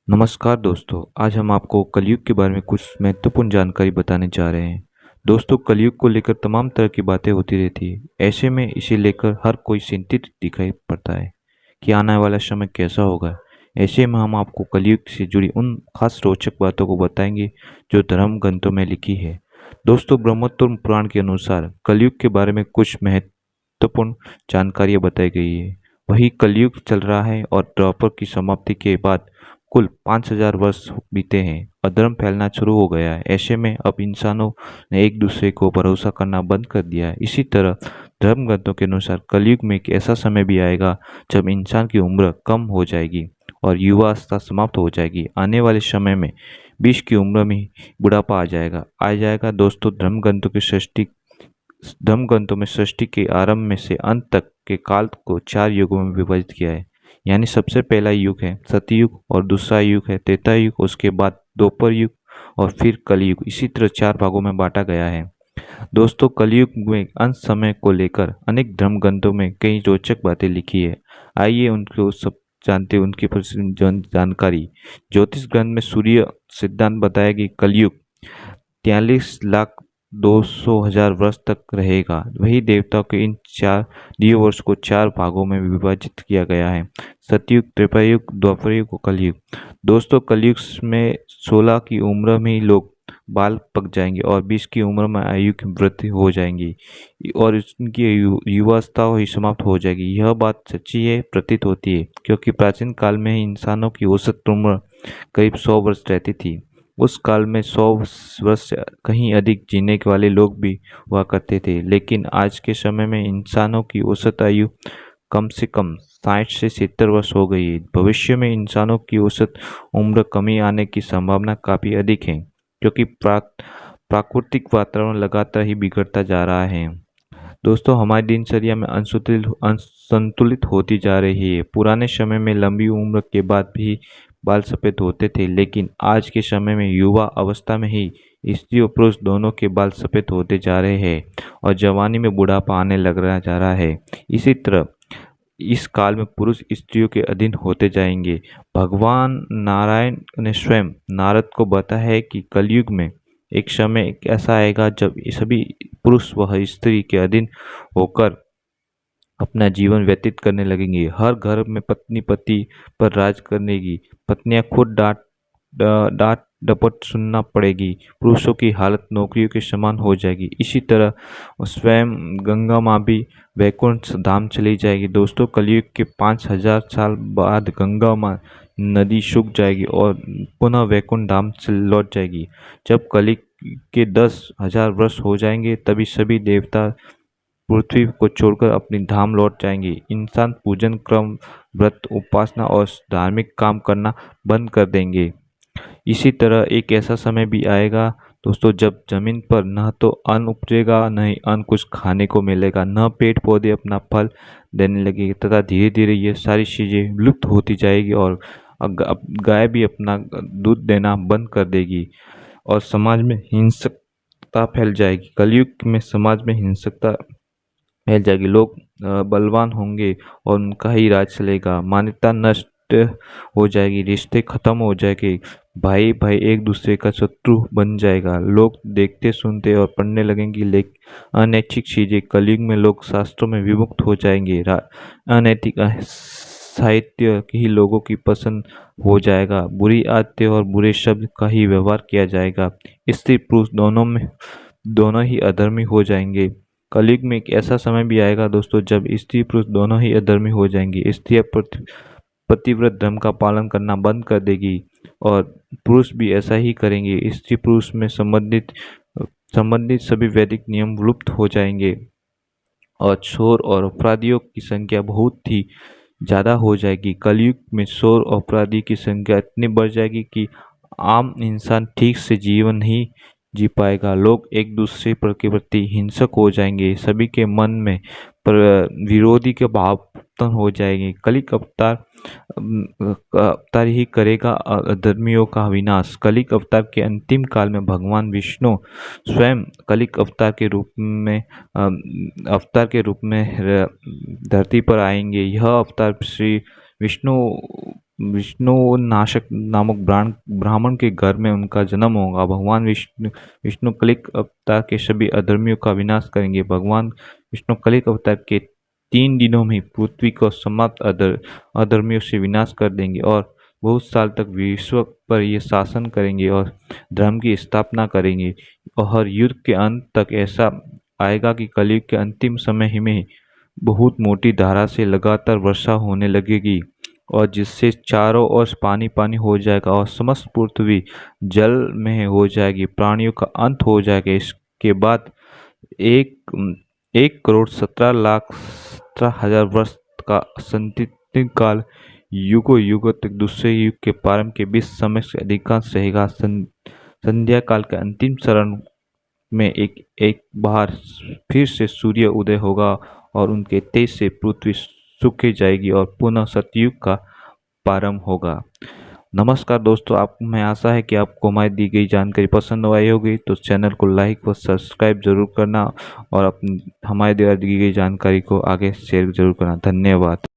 नमस्कार दोस्तों, आज हम आपको कलयुग के बारे में कुछ महत्वपूर्ण जानकारी बताने जा रहे हैं। दोस्तों, कलयुग को लेकर तमाम तरह की बातें होती रहती है। ऐसे में इसे लेकर हर कोई चिंतित दिखाई पड़ता है कि आने वाला समय कैसा होगा। ऐसे में हम आपको कलयुग से जुड़ी उन खास रोचक बातों को बताएंगे जो धर्म ग्रंथों में लिखी है। दोस्तों, ब्रह्मोत्तर पुराण के अनुसार कलयुग के बारे में कुछ महत्वपूर्ण जानकारियां बताई गई है। वही कलयुग चल रहा है और द्वापर की समाप्ति के बाद कुल 5000 वर्ष बीते हैं। अधर्म फैलना शुरू हो गया है। ऐसे में अब इंसानों ने एक दूसरे को भरोसा करना बंद कर दिया है। इसी तरह धर्म ग्रंथों के अनुसार कलयुग में एक ऐसा समय भी आएगा जब इंसान की उम्र कम हो जाएगी और युवावस्था समाप्त हो जाएगी। आने वाले समय में 20 की उम्र में ही बुढ़ापा आ जाएगा। दोस्तों, धर्म ग्रंथों में सृष्टि के आरंभ में से अंत तक के काल को 4 युगों में विभाजित किया है। यानी सबसे पहला युग है सतयुग और दूसरा युग है त्रेता युग, उसके बाद द्वापर युग और फिर कलयुग। इसी तरह 4 भागों में बांटा गया है। दोस्तों, कलयुग में अंत समय को लेकर अनेक धर्म ग्रंथों में कई रोचक बातें लिखी है। आइए उनको सब जानते हैं, उनकी प्रसिद्ध जानकारी। ज्योतिष ग्रंथ में सूर्य सिद्धांत बताया कि कलयुग 43,02,000 वर्ष तक रहेगा। वही देवताओं के इन 4 दिव्य वर्ष को 4 भागों में विभाजित किया गया है: सतयुग, त्रेतायुग, द्वापर युग और कलयुग। दोस्तों, कलयुग में 16 की उम्र में ही लोग बाल पक जाएंगे और 20 की उम्र में आयु की वृद्धि हो जाएंगी और उनकी युवावस्था ही समाप्त हो जाएगी। यह बात सच्ची है प्रतीत होती है, क्योंकि प्राचीन काल में ही इंसानों की औसत उम्र करीब 100 वर्ष रहती थी। उस काल में 100 वर्ष से कहीं अधिक जीने वाले लोग भी हुआ करते थे, लेकिन आज के समय में इंसानों की औसत आयु कम से कम 60 से 70 वर्ष हो गई है। भविष्य में इंसानों की औसत उम्र कमी आने की संभावना काफ़ी अधिक है, क्योंकि प्राकृतिक वातावरण लगातार ही बिगड़ता जा रहा है। दोस्तों, हमारी दिनचर्या में असंतुलित होती जा रही है। पुराने समय में लंबी उम्र के बाद भी बाल सफेद होते थे, लेकिन आज के समय में युवा अवस्था में ही स्त्री और पुरुष दोनों के बाल सफेद होते जा रहे हैं और जवानी में बुढ़ापा आने लग रहा जा रहा है। इसी तरह इस काल में पुरुष स्त्रियों के अधीन होते जाएंगे। भगवान नारायण ने स्वयं नारद को बताया है कि कलयुग में एक समय ऐसा आएगा जब सभी पुरुष व स्त्री के अधीन होकर अपना जीवन व्यतीत करने लगेंगे। हर घर में पत्नी पति पर राज करने की, पत्नियां खुद डांट डपट सुनना पड़ेगी। पुरुषों की हालत नौकरियों के समान हो जाएगी। इसी तरह स्वयं गंगा माँ भी वैकुंठ धाम चली जाएगी। दोस्तों, कलयुग के 5000 साल बाद गंगा माँ नदी सूख जाएगी और पुनः वैकुंठ धाम से लौट जाएगी। जब कलयुग के 10,000 वर्ष हो जाएंगे, तभी सभी देवता पृथ्वी को छोड़कर अपनी धाम लौट जाएंगे। इंसान पूजन क्रम, व्रत, उपासना और धार्मिक काम करना बंद कर देंगे। इसी तरह एक ऐसा समय भी आएगा दोस्तों, जब जमीन पर न तो अन्न उपजेगा, न ही अन्न कुछ खाने को मिलेगा, न पेड़ पौधे अपना फल देने लगेंगे तथा धीरे धीरे ये सारी चीज़ें विलुप्त होती जाएगी और गाय भी अपना दूध देना बंद कर देगी और समाज में हिंसकता फैल जाएगी। कलयुग में समाज में हिंसकता फैल जाएगी। लोग बलवान होंगे और उनका ही राज चलेगा। मान्यता नष्ट हो जाएगी, रिश्ते खत्म हो जाएंगे, भाई भाई एक दूसरे का शत्रु बन जाएगा। लोग देखते सुनते और पढ़ने लगेंगे लेकिन अनैतिक चीजें। कलयुग में लोग शास्त्रों में विमुक्त हो जाएंगे। अनैतिक साहित्य ही लोगों की पसंद हो जाएगा। बुरी आदतें और बुरे शब्द का ही व्यवहार किया जाएगा। स्त्री पुरुष दोनों ही अधर्मी हो जाएंगे। कलयुग में एक ऐसा समय भी आएगा दोस्तों, जब स्त्री पुरुष दोनों ही अधर्मी हो जाएंगे। स्त्रियां पतिव्रत धर्म का पालन करना बंद कर देगी और पुरुष भी ऐसा ही करेंगे। स्त्री पुरुष में संबंधित सभी वैदिक नियम लुप्त हो जाएंगे और चोर और अपराधियों की संख्या बहुत ही ज़्यादा हो जाएगी। कलयुग में चोर और अपराधी की संख्या इतनी बढ़ जाएगी कि आम इंसान ठीक से जीवन नहीं जी पाएगा। लोग एक दूसरे पर के प्रति हिंसक हो जाएंगे। सभी के मन में विरोधी के भाव उत्पन्न हो जाएंगे। कलिक अवतार ही करेगा अधर्मियों का विनाश। कलिक अवतार के अंतिम काल में भगवान विष्णु स्वयं कलिक अवतार के रूप में धरती पर आएंगे। यह अवतार श्री विष्णु विष्णु नाशक नामक ब्राह्मण के घर में उनका जन्म होगा। भगवान विष्णु कलिक अवतार के सभी अधर्मियों का विनाश करेंगे। भगवान विष्णु कलिक अवतार के 3 दिनों में पृथ्वी को समाप्त अधर्मियों से विनाश कर देंगे और बहुत साल तक विश्व पर ये शासन करेंगे और धर्म की स्थापना करेंगे। और युद्ध के अंत तक ऐसा आएगा कि कलयुग के अंतिम समय ही में बहुत मोटी धारा से लगातार वर्षा होने लगेगी और जिससे चारों ओर पानी पानी हो जाएगा और समस्त पृथ्वी जल में हो जाएगी। प्राणियों का अंत हो जाएगा। इसके बाद 1,17,17,00,000 वर्ष का संतीर्ण काल युगों युगों तक दूसरे युग के प्रारंभ के बीच समय से अधिकांश रहेगा। संध्या काल के अंतिम चरण में एक बार फिर से सूर्य उदय होगा और उनके तेज से पृथ्वी सूख जाएगी और पुनः सतयुग का प्रारंभ होगा। नमस्कार दोस्तों, मैं आशा है कि आपको हमारी दी गई जानकारी पसंद आई होगी, तो चैनल को लाइक व सब्सक्राइब जरूर करना और हमारे द्वारा दी गई जानकारी को आगे शेयर जरूर करना। धन्यवाद।